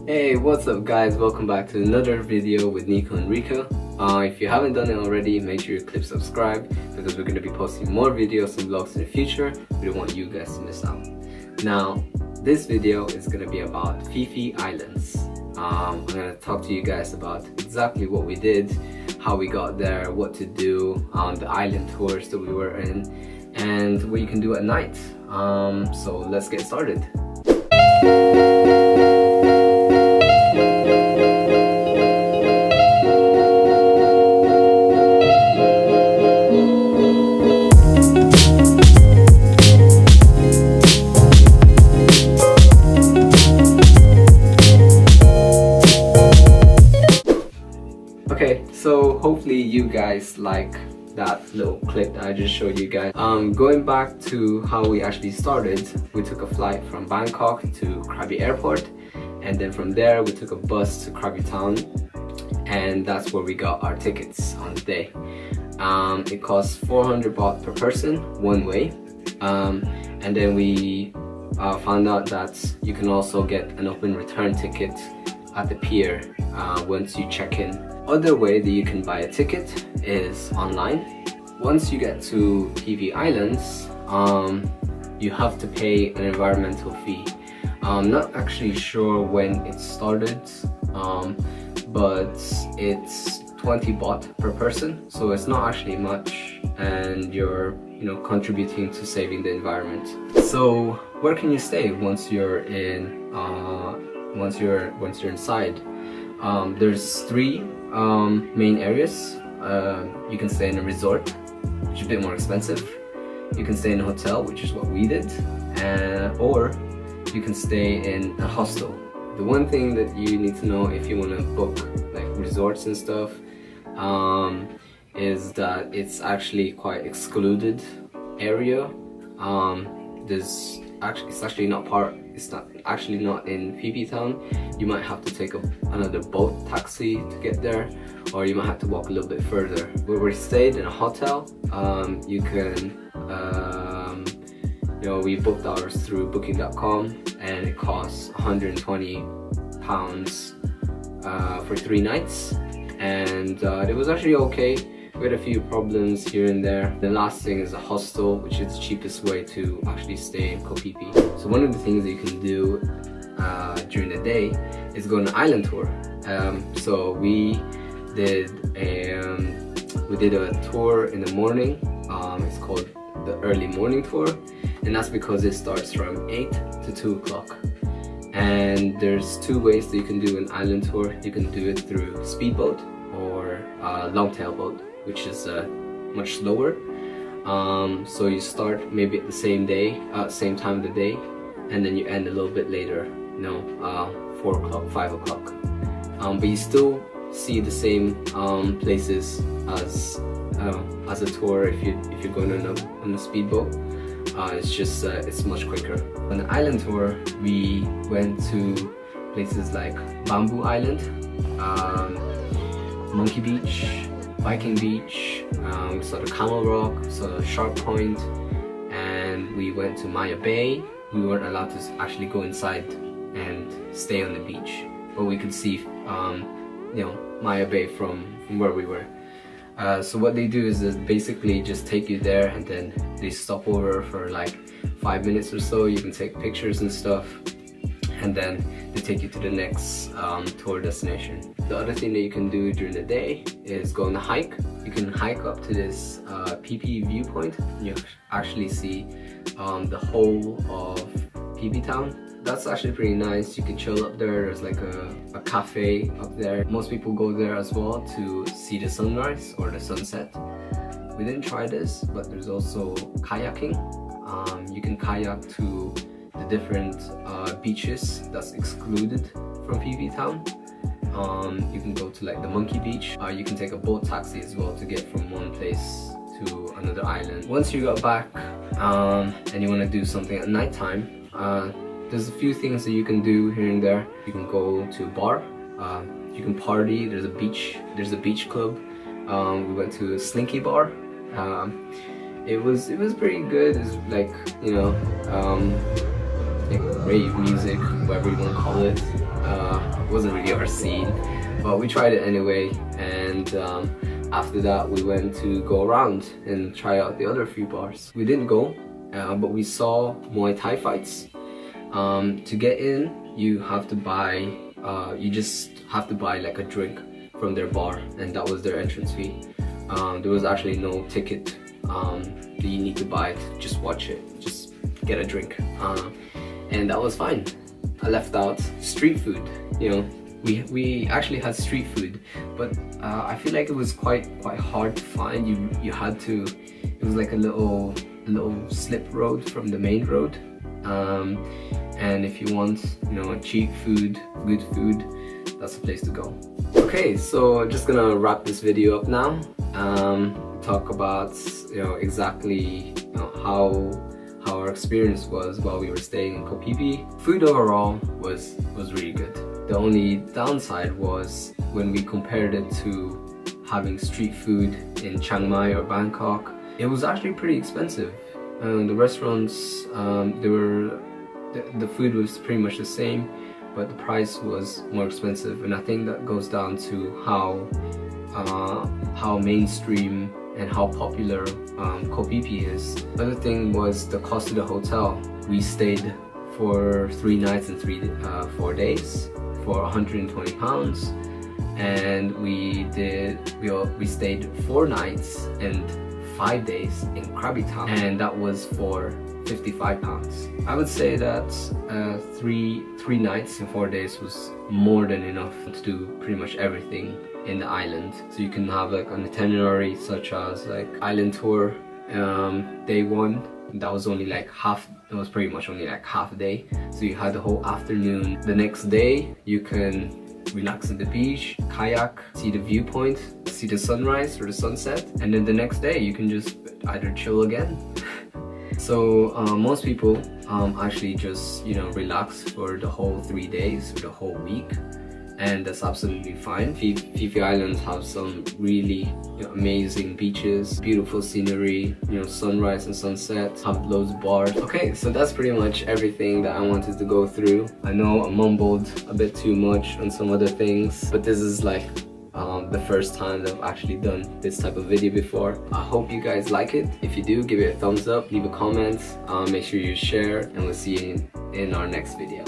Hey, what's up guys? Welcome back to another video with Nico and Rico. If you haven't done it already, make sure you click subscribe because we're going to be posting more videos and vlogs in the future. We don't want you guys to miss out. Now, this video is going to be about Phi Phi Islands. I'm going to talk to you guys about exactly what we did, how we got there, what to do, the island tours that we were in, and what you can do at night. So let's get started. Okay, so hopefully you guys like that little clip that I just showed you guys. Going back to how we actually started, we took a flight from Bangkok to Krabi Airport, and then from there we took a bus to Krabi Town, and that's where we got our tickets on the day. It cost 400 baht per person one way, and then we found out that you can also get an open return ticket at the pier once you check in. Other way that you can buy a ticket is online. Once you get to Phi Phi Islands, you have to pay an environmental fee. I'm not actually sure when it started, but it's 20 baht per person, so it's not actually much, and you're contributing to saving the environment. So where can you stay once you're in? Once you're inside? There's three main areas. You can stay in a resort, which is a bit more expensive. You can stay in a hotel, which is what we did, or you can stay in a hostel. The one thing that you need to know if you want to book like resorts and stuff is that it's actually quite excluded area. It's actually not in Phi Phi Town. You might have to take another boat taxi to get there, or you might have to walk a little bit further. Where we stayed in a hotel, you can we booked ours through booking.com, and it costs 120 pounds for 3 nights, and it was actually okay. We had a few problems here and there. The last thing is a hostel, which is the cheapest way to actually stay in Koh Phi Phi. So one of the things that you can do during the day is go on an island tour. So we did a tour in the morning. It's called the early morning tour, and that's because it starts from 8 to 2 o'clock. And there's 2 ways that you can do an island tour. You can do it through speedboat or longtail boat, which is much slower. So you start maybe at the same time of the day, and then you end a little bit later, 4 o'clock, 5 o'clock. But you still see the same places as a tour if you're going on a speedboat. It's just it's much quicker. On the island tour, we went to places like Bamboo Island, Monkey Beach, Viking Beach, we saw the Camel Rock, saw the Shark Point, and we went to Maya Bay. We weren't allowed to actually go inside and stay on the beach, but we could see Maya Bay from where we were. So what they do is basically just take you there, and then they stop over for like 5 minutes or so. You can take pictures and stuff, and then they take you to the next tour destination. The other thing that you can do during the day is go on a hike. You can hike up to this Phi Phi viewpoint. You actually see the whole of Phi Phi Town. That's actually pretty nice. You can chill up there. There's like a cafe up there. Most people go there as well to see the sunrise or the sunset. We didn't try this, but there's also kayaking. You can kayak to the different beaches that's excluded from Phi Phi Town. You can go to like the Monkey Beach. You can take a boat taxi as well to get from one place to another island. Once you got back and you want to do something at nighttime, there's a few things that you can do here and there. You can go to a bar, you can party. There's a beach club. We went to a Slinky Bar. It was pretty good. It's like like rave music, whatever you want to call it. It wasn't really our scene, but we tried it anyway. And after that, we went to go around and try out the other few bars. We didn't go, but we saw Muay Thai fights. To get in, you have to buy. You just have to buy like a drink from their bar, and that was their entrance fee. There was actually no ticket that you need to buy to just watch it, just get a drink, and that was fine. I left out street food. You know, we actually had street food, but I feel like it was quite hard to find. You had to. It was like a little slip road from the main road, and if you want, you know, cheap food, good food, that's the place to go. Okay, so just gonna wrap this video up now. Talk about, you know, exactly, you know, how our experience was while we were staying in Koh Phi Phi. Food overall was really good. The only downside was when we compared it to having street food in Chiang Mai or Bangkok. It was actually pretty expensive. The restaurants, the food was pretty much the same, but the price was more expensive, and I think that goes down to how mainstream and how popular Koh Phi Phi is. Other thing was the cost of the hotel. We stayed for 3 nights and 4 days for £120, and we stayed 4 nights and 5 days in Krabi Town, and that was for £55. I would say that 3 nights and 4 days was more than enough to do pretty much everything in the island. So you can have like an itinerary such as like island tour. Day 1, that was only like it was pretty much only like half a day. So you had the whole afternoon. The next day you can relax at the beach, kayak, see the viewpoint, see the sunrise or the sunset, and then the next day you can just either chill again. So most people actually just, you know, relax for the whole 3 days or the whole week, and that's absolutely fine. Phi Phi Islands have some really, you know, amazing beaches, beautiful scenery, you know, sunrise and sunset, have loads of bars. Okay, so that's pretty much everything that I wanted to go through. I know I mumbled a bit too much on some other things, but this is like the first time that I've actually done this type of video before. I hope you guys like it. If you do, give it a thumbs up, leave a comment, make sure you share, and we'll see you in our next video.